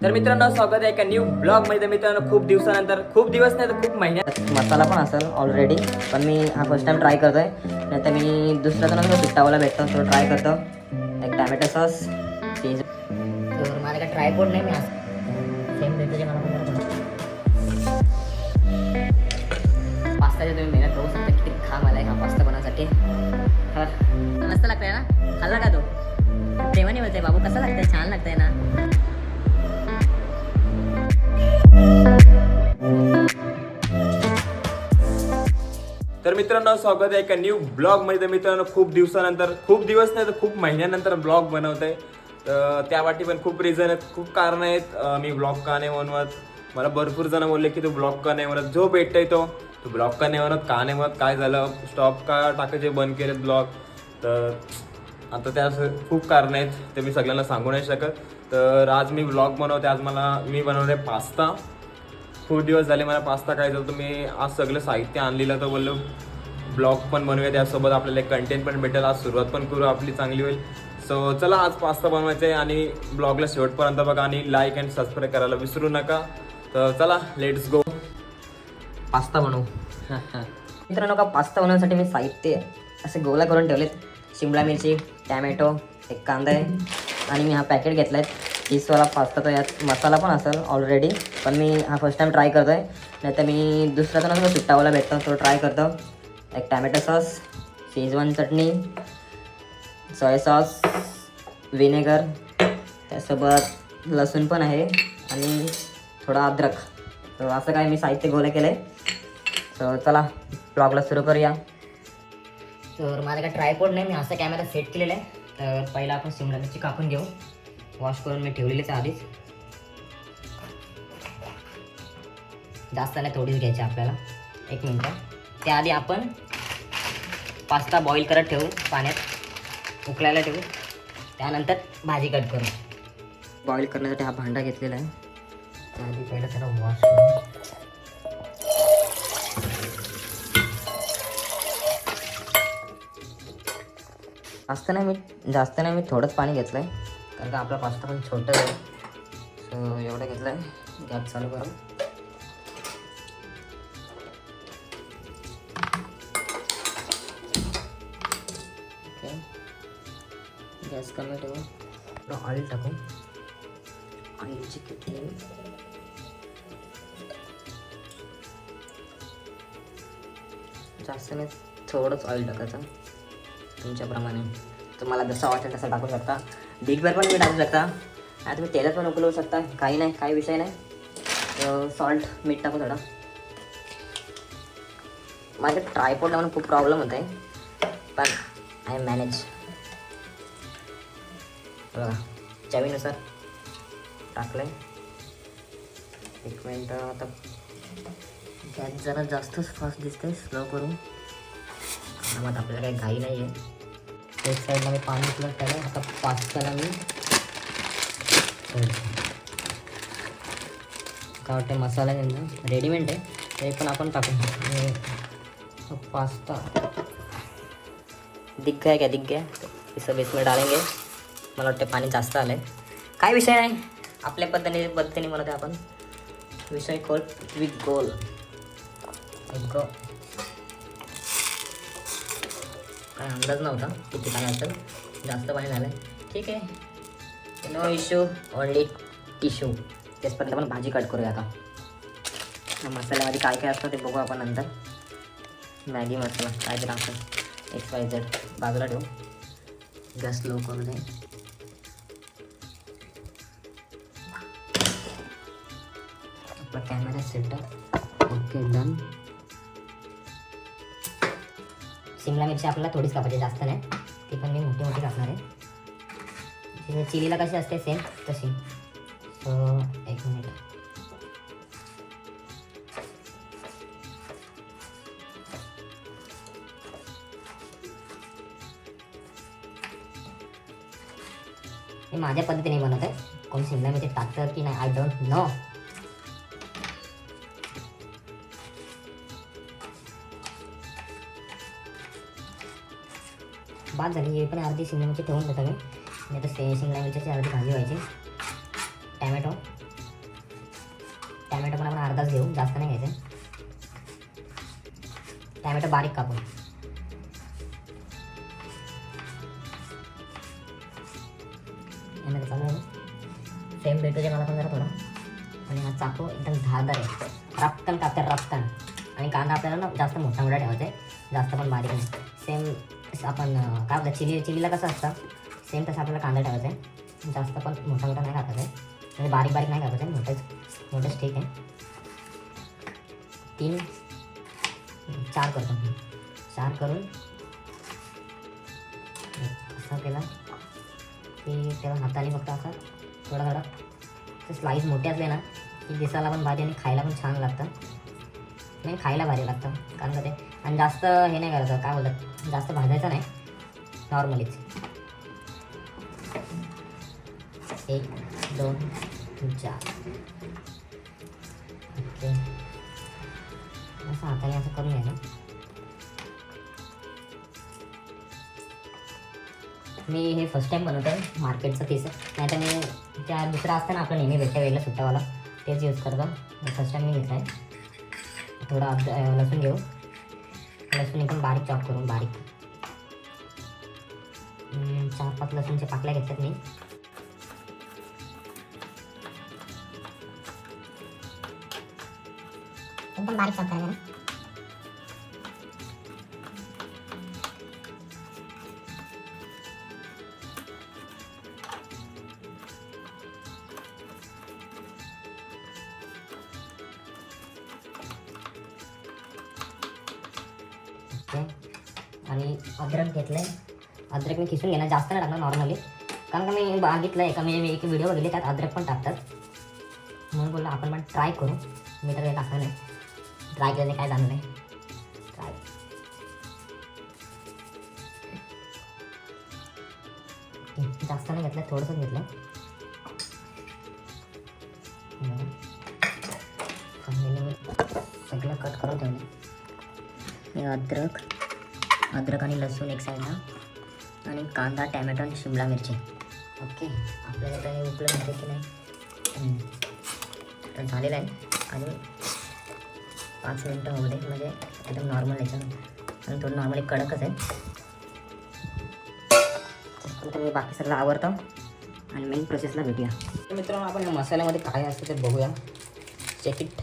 तर मित्रांनो स्वागत आहे एका न्यू ब्लॉग मध्ये. मित्रांनो खूप दिवसानंतर, खूप दिवस नाही तर खूप महिन्यात मसाला पण असेल ऑलरेडी, पण मी हा फर्स्ट टाइम ट्राय करतोय. नाही तर मी दुसरा तर नसतो सुट्टावाला भेटतो तो ट्राय करतो. एक टॅमॅटो सॉस चीज. तर मला काय ट्रायपोड नाही, मी सेम भेटतो जे मला पास्ताची तुम्ही मेहनत करू शकता. किती घाम आलाय हा पास्ता बनवण्यासाठी. मस्त लागतंय ना, खाल्ला का तो? प्रेमाने बोलतोय बाबू, कसं लागतंय? छान लागतंय ना. तर मित्रांनो स्वागत आहे एका न्यू ब्लॉग मध्ये. मित्रांनो खूप दिवसानंतर, खूप दिवस नाही तर खूप महिन्यानंतर ब्लॉग बनवतोय. तर त्यासाठी पण खूप रिझन आहेत, खूप कारणं आहेत मी ब्लॉग का नाही बनवत. मला भरपूर जण बोलले की तू ब्लॉग का नाही बनवत, जो भेटतोय तो ब्लॉग का नाही बनवत, का नाही बनवत, काय झालं, स्टॉप का टाकायचे बंद केलेत ब्लॉग. तर आता त्या खूप कारणं आहेत, ते मी सगळ्यांना सांगू नाही शकत. तर आज मी ब्लॉग बनवते. आज मी बनवते पास्ता. खूप दिवस झाले मला पास्ता खायचा होता. मी आज सगळं साहित्य आणलेलं, तर बोललो ब्लॉग पण बनवूया, त्यासोबत आपल्याला कंटेंट पण भेटेल. आज सुरुवात पण करू आपली, चांगली होईल. सो चला आज पास्ता बनवायचा आहे आणि ब्लॉगला शेवटपर्यंत बघा आणि लाईक अँड सबस्क्राईब करायला विसरू नका. तर चला लेट्स गो पास्ता बनवू. मित्रांनो का पास्ता बनवण्यासाठी मी साहित्य असे गोळा करून ठेवलेत. शिमला मिरची, टॅमॅटो, एक कांदा आहे आणि मी हा पॅकेट घेतला आहे चीजवाला पास्ता. तर यात मसाला पण असेल ऑलरेडी, पण मी हा फर्स्ट टाइम ट्राय करतो आहे. नाही तर मी दुसरा तर नसतो सुट्टावाला भेटतो तो ट्राय करतो. एक टॅमॅटो सॉस, शेजवान चटणी, सोया सॉस, व्हिनेगर, त्यासोबत लसूण पण आहे आणि थोडा अद्रक. तर असं काय मी साहित्य गोळा केलं आहे. तर चला ब्लॉगला सुरू करूया. तर माझा काय ट्रायपॉड नाही, मी असा कॅमेरा सेट केलेला आहे. तर पहिला आपण शिमला मिरची कापून घेऊ. वॉश करून मी ठेवलेलीच आहे आधीच. जास्त नाही, थोडीच घ्यायची आपल्याला. 1 मिनटं. त्याआधी आपण पास्ता बॉईल करत ठेवू, पाण्यात उकळायला ठेवू. त्यानंतर भाजी कट करू. बॉईल करण्यासाठी हा भांडा घेतलेला आहे. त्याआधी पहिलं त्याला वॉश करू. जास्त नाही मी थोडंच पाणी घेतलं आहे, कारण का आपला पास्ता पण छोटं आहे. सो एवढं घेतलं आहे. गॅस चालू करू. ओके, गॅस कमी ठेवू. थोडं ऑइल टाकू. ऑइलची किटली. जास्त नाही, थोडंच ऑइल टाकायचं तुमच्याप्रमाणे. तुम्हाला जसं वाटेल तसं टाकू शकता. बिगभर पण तुम्ही टाकू शकता. आता तुम्ही तेलात पण उकळवू शकता, काही नाही, काही विषय नाही. सॉल्ट, मीठ टाकू थोडं. माझ्या ट्रायपॉडला म्हणून खूप प्रॉब्लेम होत आहे, पण आय मॅनेज. बघा चवीनुसार टाकलं आहे. 1 मिनटं. आता गॅस जरा जास्तच फास्ट दिसते, स्लो करू. मग आपल्याला काही घाई नाही आहे. एक साईडला मी पाणी उकळत त्याला. आता पास्त्याला मी काय वाटतं मसाला त्यांचा रेडीमेड आहे, ते पण आपण टाकू. पास्ता दिख गया क्या, दिख गया. इस इसमें डालेंगे. मला वाटतं पाणी जास्त आलं आहे, काय विषय नाही. आपल्या पद्धतीने म्हणत आहे आपण. विषय खोल विथ गोल. गो काय अंदाज नव्हता किती पाणी असेल. जास्त पाणी झालं आहे, ठीक आहे, नो इश्यू, ओनली टिश्यू. तेचपर्यंत आपण भाजी कट करूया. आता मसाल्यामध्ये काय काय असतं ते बघू आपण नंतर. मॅगी मसाला काय तरी असं XYZ बाजूला ठेवू. गॅस लो करू दे. आपला camera setup okay, done. Shimla मिरची आपल्याला थोडीच कापायची, जास्त नाही. ती पण मी मोठी मोठी कापणार आहे. चिलीला कशी असते सेम तशी. So 1 minute. मी माझ्या पद्धतीने बनवत आहे. कोण शिमला मिरची टाकतं की नाही आय डोंट नो. बाद झाली. हे पण अर्धी शिमला मिरची ठेवून देतो मी. नाही तर शिमला मिरचीची अर्धी भाजी व्हायची. टॅमॅटो अर्धाच घेऊ, जास्त नाही घ्यायचं. टॅमॅटो बारीक कापून. यामध्ये चालू आहे सेम भेटू दे मला पण जरा थोडा. आणि हा चाकू एकदम धारदार आहे, रफ्कन कापते रफ्कन. आणि कांदा आपल्याला ना जास्त मोठा मोठा ठेवायचा आहे, जास्त पण बारीक नाही. सेम आपण काय बोलतात चिलीला कसं असतं सेम तसं आपल्याला कांदा ठेवायचा आहे, जास्त पण मोठा मोठा नाही कापायचा आहे. म्हणजे बारीक बारीक नाही कापायचं आहे, मोठंच ठीक आहे. 3 4 करतो. 4 करून असं केलं की तेव्हा हाताने फक्त असं थोडा थोडा स्लाईस मोठे असले ना की दिसायला पण भारी आणि खायला पण छान लागतं. नाही खायला भारी लागतं कारण का ते. आणि जास्त हे नाही करायचं, काय बोलतात जास्त भाजायचं नाही, नॉर्मलीच. 1 2 4 ओके. असं हाताने असं करून घ्यायचं. मी हे फर्स्ट टाईम बनवत आहे मार्केटचं पीस, नाही तर मी त्या दुसरा असतं ना आपलं नेहमी भेटतं वेळेला सुट्टावाला, तेच यूज करतो. फर्स्ट टाईम मी घेतला आहे. थोडा लसूण घेऊ, लसूण एकदम बारीक चॉप करून, बारीक 4-5 लसूणच्या पाकल्या घेतल्यात मी. एकदम बारीक चॉप करायचं. आणि अद्रक घेतलं आहे. अद्रक मी खिसून घेणार, जास्त नाही टाकणार नॉर्मली, कारण का मी बघितलं आहे का मी एक व्हिडिओ बघितली त्यात अद्रक पण टाकतात, म्हणून बोललं आपण पण ट्राय करू. मी तर काही टाकलं नाही, ट्राय केल्याने काय जाणार नाही. ट्राय जास्त नाही घेतलं, थोडंसंच घेतलं. सगळं कट करून ठेवलं. अद्रक आणि लसूण एक साईडला, आणि कांदा टॅमॅटो आणि शिमला मिरची. ओके. आपल्याला आता हे उपलब्ध होते की नाही तर झालेलं आहे. आणि 5 मिनटं होऊ दे, म्हणजे एकदम नॉर्मल याच्यानं, आणि थोडं नॉर्मली कडकच आहे. तर मी बाकी सगळं आवडतो आणि मेन प्रोसेसला भेटूया. तर मित्रांनो आपण या मसाल्यामध्ये काय असतं ते बघूया. Check it.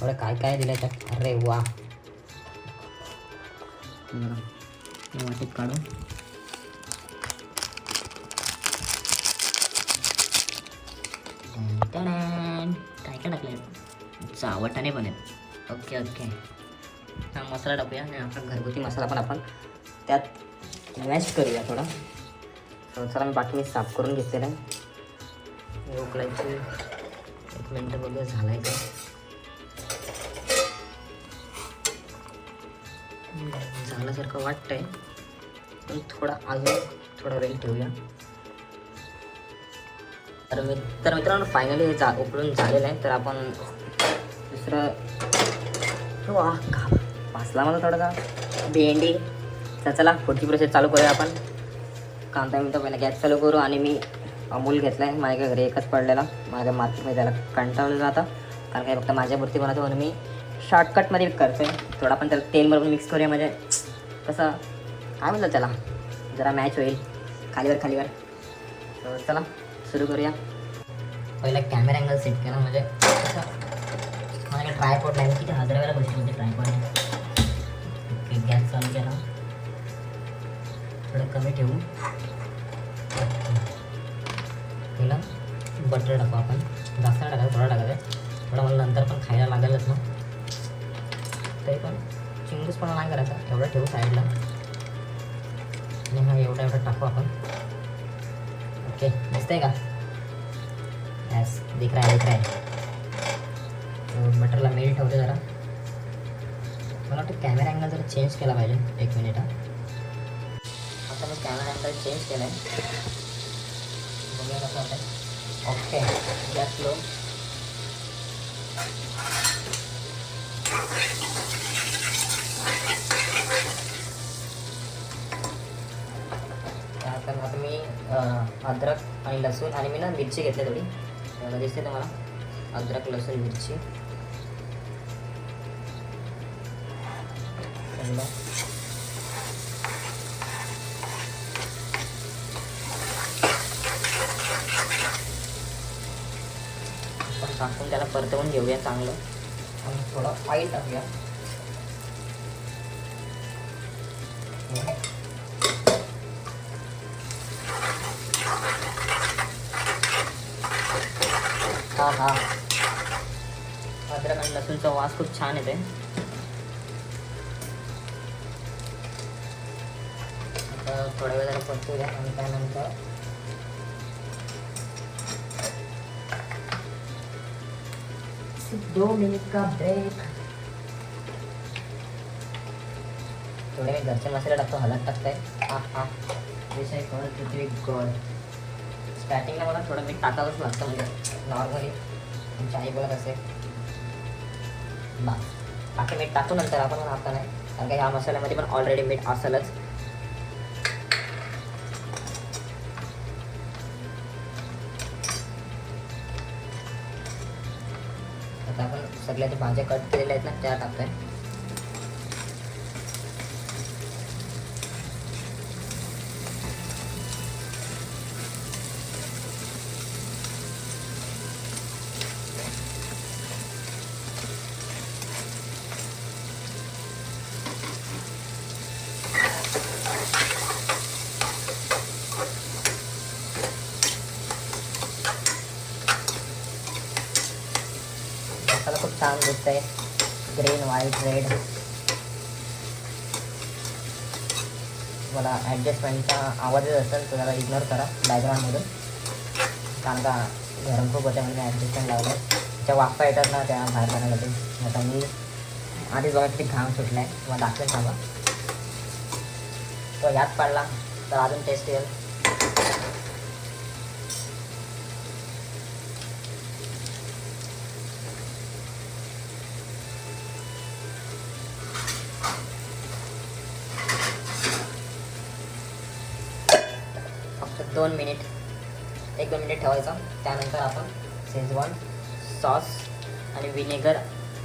थोडं काय काय दिलं त्यात. अरे वा, वाटीत काढू. काय काय टाकलं, चावटाने पण आहेत. Okay okay. हा मसाला टाकूया आणि आपला घरगुती मसाला पण आपण त्यात मॅश करूया थोडा. चला मी बाकी मी साफ करून घेतलेलं आहे. उकळायची 1 मिनटं बघूया झालं आहे का. झाल्यासारखं वाटतंय, पण अजून थोडा वेळ ठेवूया. तर मित्रांनो फायनली हे उकळून झालेलं आहे. तर आपण दुसरं वाचला मला थोडासा भेंडी. तर चला पुढची प्रोसेस चालू करूया आपण. कांदा मिनटं पहिला गॅस चालू करू. आणि मी अमूल घेतला आहे, माझ्या घरी एकच पडलेला, माझ्या मार्केटमध्ये त्याला कंटाळलं जातं, कारण काय फक्त माझ्यापुरती बनवतो म्हणून मी शॉर्टकटमध्ये करतो आहे. थोडा पण त्याला तेल बरोबर मिक्स करूया, म्हणजे कसं काय म्हणतात त्याला, जरा मॅच होईल खालीवर. तर चला सुरू करूया. पहिला कॅमेरा अँगल सेट केला, म्हणजे कसं माझ्याकडे ट्रायपॉड नाही, किती हजारावेळा गोष्टी होती ट्रायपॉडने. ओके. गॅस चालू केला, थोडं कमी ठेवू. पहिला बटर टाकू आपण, जास्त नाही टाकायचं, थोडा टाकायचं. थोडा मला नंतर पण खायला लागेलच ना, तरी पण चिंगूसपणा नाही करायचा. एवढं ठेवू साईडला, आणि हा एवढा टाकू आपण. ओके. दिसतंय का, यस दिख रहा है. बटरला मेल ठेवते जरा. मला वाटतं कॅमेरा अँगल जरा चेंज केला पाहिजे. 1 मिनिट. आता मी कॅमेरा अँगल चेंज केला आहे, बघूया कसं वाटतं. ओके. Gas low. आता मी अद्रक आणि लसूण आणि मी ना मिरची घेतली थोडी, दिसते तुम्हाला. अद्रक लसूण मिरची चांगलं. आपण टाकून त्याला परतवून घेऊया चांगलं आणि थोडं ऑइल टाकूया. हा हा, अद्रक आणि लसूणचा वास खूप छान येते. आता थोड्या वेळ जरा परतू द्या आणि त्यानंतर दो मिनिट का ब्रेक. थोडे मी घरचे मसाले टाकतो, हळद टाकताय. हा हा, विषय कळत पृथ्वी गॉड. स्टार्टिंगला मला थोडं मीठ टाकावंच लागतं, म्हणजे नॉर्मली तुमची आई बोलत असेल. बस बाकी मीठ टाकू नंतर आपण आता नाही, कारण का ह्या मसाल्यामध्ये पण ऑलरेडी मीठ असेलच. आता आपण सगळ्या ज्या भाज्या कट केलेल्या आहेत ना त्या टाकतोय. मसाला खूप छान दिसतंय, ग्रीन व्हाईट रेड. मला ॲडजस्टमेंटचा आवाज येत असेल तर जरा इग्नोर करा बॅकग्राऊंडमधून, कारण का गरम खूप होते म्हणजे ॲडजस्टमेंट लावलं आहे. त्या वाफा येतात ना त्या बाहेर पाण्यासाठी. आता मी आधीच बघा किती घाम सुटला आहे, किंवा दाखवेन थांबा. तो यात पडला तर अजून टेस्ट येईल. फक्त 2 मिनिट, 1-2 मिनिट ठेवायचं. त्यानंतर आपण शेजवान सॉस आणि विनेगर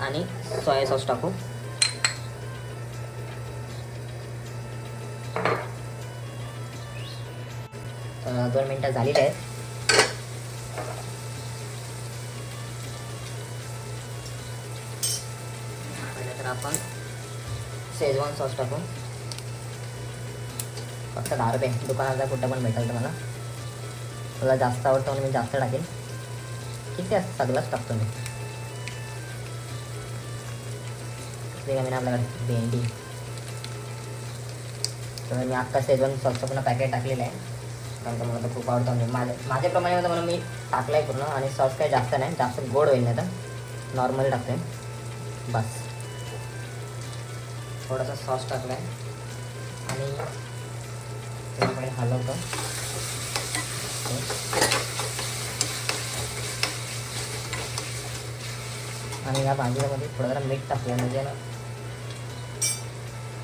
आणि सोया सॉस टाकू. 2 मिनिटं झालेली आहेत. पहिले तर आपण शेजवान सॉस टाकू. फक्त 10 रुपये, दुकानात कुठं पण भेटेल तुम्हाला. तुला जास्त आवडतं म्हणून मी जास्त टाकेल. किती असतं सगळंच टाकतो मी. ते का मी आपल्याकडे भेंडी, तर मी अख्खा शेजवान सॉसचं पुन्हा पॅकेट टाकलेलं आहे, कारण का मला तर खूप आवडतं. म्हणजे माझ्याप्रमाणे होतं म्हणून मी टाकलं आहे पूर्ण. आणि सॉस काही जास्त नाही, जास्त गोड होईल नाही तर नॉर्मल टाकतो आहे. बस थोडासा सॉस टाकला आहे आणि त्यामुळे हलवतो. आणि या भाजीमध्ये थोडं जरा मीठ टाकूया म्हणजे ना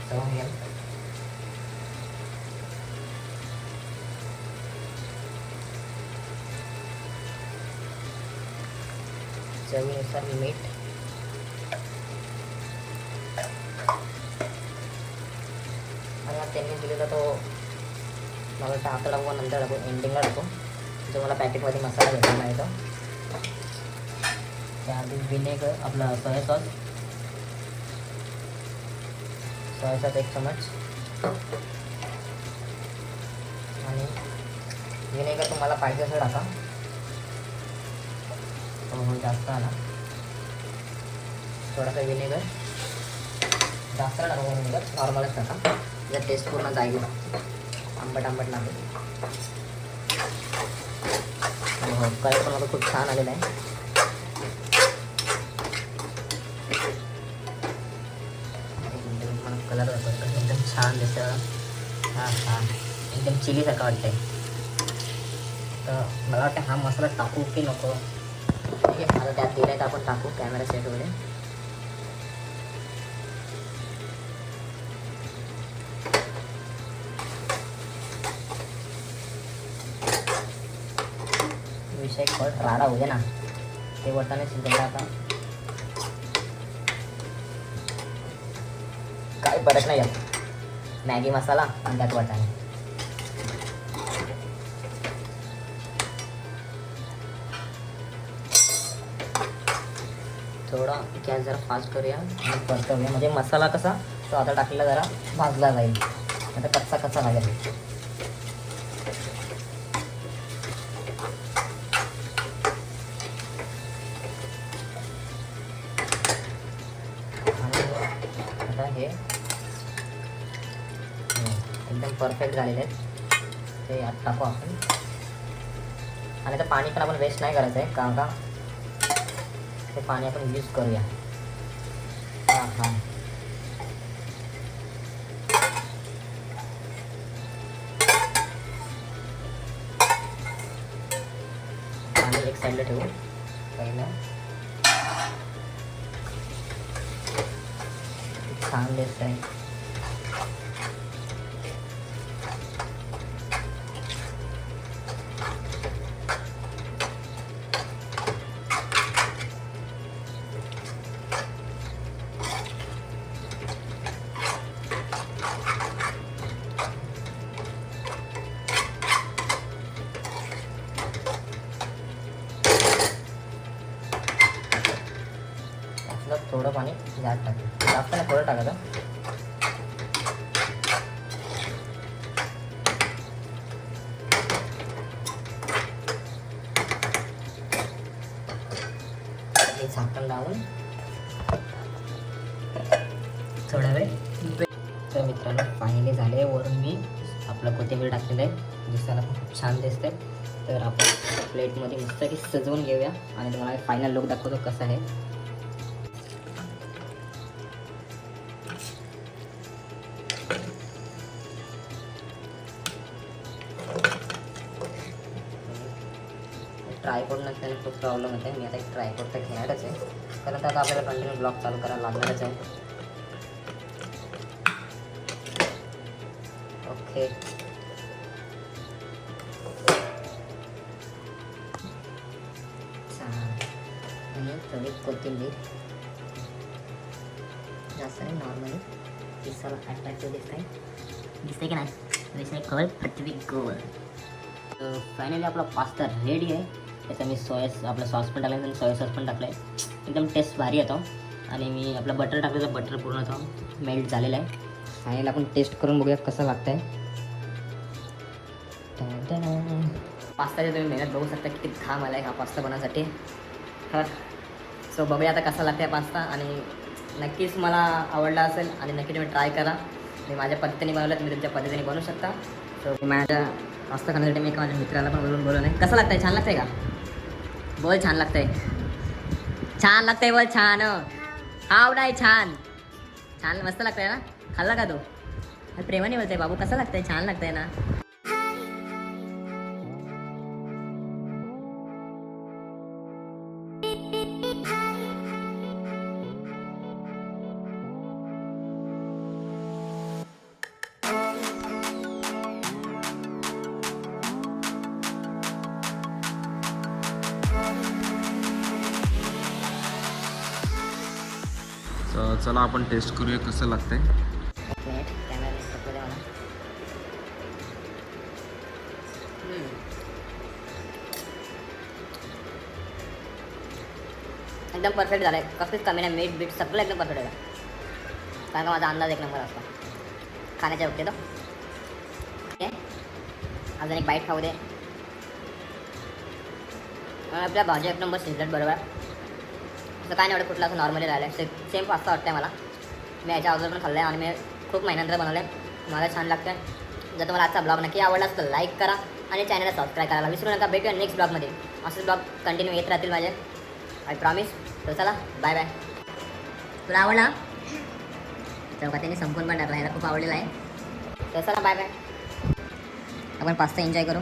चव येईल. चवीनुसार मीठ. आणि त्यांनी दिलेला तो मला वाटतं आता टाकू नंतर टाकू, एंडिंगला टाकू. जो मला पॅकेटमध्ये मसाला भेटलेला आहे तो. त्याआधी विनेगर, आपला सोया सॉस 1 चमच. आणि विनेगर तुम्हाला पाहिजे असं टाका. हो जास्त आला, थोडासा विनेगर जास्त टाका. विनेगर नॉर्मलच टाका, जर टेस्ट पूर्ण जाईल. आंबट लागेल. हो, कलर पण मला खूप छान आलेला आहे. कलर एकदम छान दिसतं. हां हां, एकदम चिलीसारखं वाटतंय. तर मला वाटतं हा मसाला टाकू की नको. ठीक आहे, आता त्यात दिला आहे तर आपण टाकू कॅमेरा सेटमध्ये. विषय कट राडा होऊ दे ना, ते बोलताना शिजवलं. आता काही फरक नाही आहे. मॅगी मसाला आणि त्यात वाटाणे. थोडा गॅस जरा फास्ट करूया आणि परतवूया, म्हणजे मसाला कसा तो आता टाकलेला जरा भाजला जाईल, आता कच्चा कच्चा लागेल. आता हे एकदम परफेक्ट झालेले आहेत, ते यात टाकू आपण. आणि तर पाणी पण आपण वेस्ट नाही करायचं आहे, का ते पाणी आपण यूज करूया. हां पाणी एक साईडला ठेवू पहिलं. छान दिसत आहे. थोडं पाणी जास्त टाकायचं, जास्त नाही थोडं टाकायचं. हे झाकण लावून थोडा वेळ. तर मित्रांनो फायनली झाले. वरून मी आपलं कोथिंबीर टाकलेलं आहे, दिसायला खूप छान दिसतंय. तर आपण प्लेटमध्ये मस्त की सजवून घेऊया आणि तुम्हाला फायनल लुक दाखवतो कसं आहे. ट्रायपॉड नसल्याने खूप प्रॉब्लेम होते. मी आता एक ट्रायपॉड तर घेणारच आहे, कारण आता आपल्याला कंटिन्यू ब्लॉग चालू करायला लागणारच आहे. ओके, आणि थोडी कोथिंबीर, जास्त नाही, नॉर्मली दिसायला अट्रॅक्टिव्ह दिसतंय की नाही. दिसतंय कलर पृथ्वी गोल. फायनली आपला पास्ता रेडी आहे. त्याचा मी आपलं सॉस पण टाकलं आणि सोया सॉस पण टाकलं आहे. एकदम टेस्ट भारी येतो. आणि मी आपलं बटर टाकलं तर बटर पूर्ण तो मेल्ट झालेलं आहे. फायनली आपण टेस्ट करून बघूया कसं लागतं आहे. पास्ताची तुम्ही मेहनत बघू शकता, किती घाम आला आहे हा पास्ता बनवण्यासाठी. सो बघूया आता कसा लागतं आहे पास्ता, आणि नक्कीच मला आवडला असेल आणि नक्की तुम्ही ट्राय करा. मी माझ्या पद्धतीने बनवलं, तुम्ही तुमच्या पद्धतीने बनवू शकता. सो माझ्या पास्ता खाण्यासाठी मी एका माझ्या मित्राला पण बोलवलं नाही. कसं लागतं आहे? छान लागतं आहे का? बोल छान लागतं आहे. छान लागतं आहे बोल. छान. हाव नाही, छान छान मस्त लागतं आहे ना. खाल्ला का तू? प्रेमाने बोलत आहे बाबू. कसं लागतं आहे? छान लागतं आहे ना. चला आपण टेस्ट करूया कसं लागतंय. एक मिनिट, कॅमेरा पकडू द्या मला. एकदम परफेक्ट झालं आहे. कसलीच कमी नाही. मीठ बीट सगळं एकदम परफेक्ट आहे. कारण का माझा अंदाज एक नंबर असतो खाण्याच्या बाबतीत. ओके, अजून एक बाईट खाऊ दे. आपल्या भाजी एक नंबर शिजल्यात बरोबर. असं काय नाही एवढं कुठलं असं नॉर्मली राहिलं आहे. सेम पास्ता वाटतं आहे मला. मी याच्या अगोदर पण खाल्लं आहे आणि मी खूप महिन्यानंतर बनवलं आहे. मला छान लागतं आहे. जर तुम्हाला आजचा ब्लॉग नक्की आवडला असेल तर लाईक करा आणि चॅनलला सबस्क्राईब करायला विसरू नका. भेटूया नेक्स्ट ब्लॉगमध्ये. असेच ब्लॉग कंटिन्यू येत राहतील माझे, आय प्रॉमिस. तर चला बाय बाय. तुला आवडला? चौकातीने संपून पण टाकला. ह्याला खूप आवडलेला आहे. तर चला बाय बाय. आपण पास्ता एन्जॉय करू.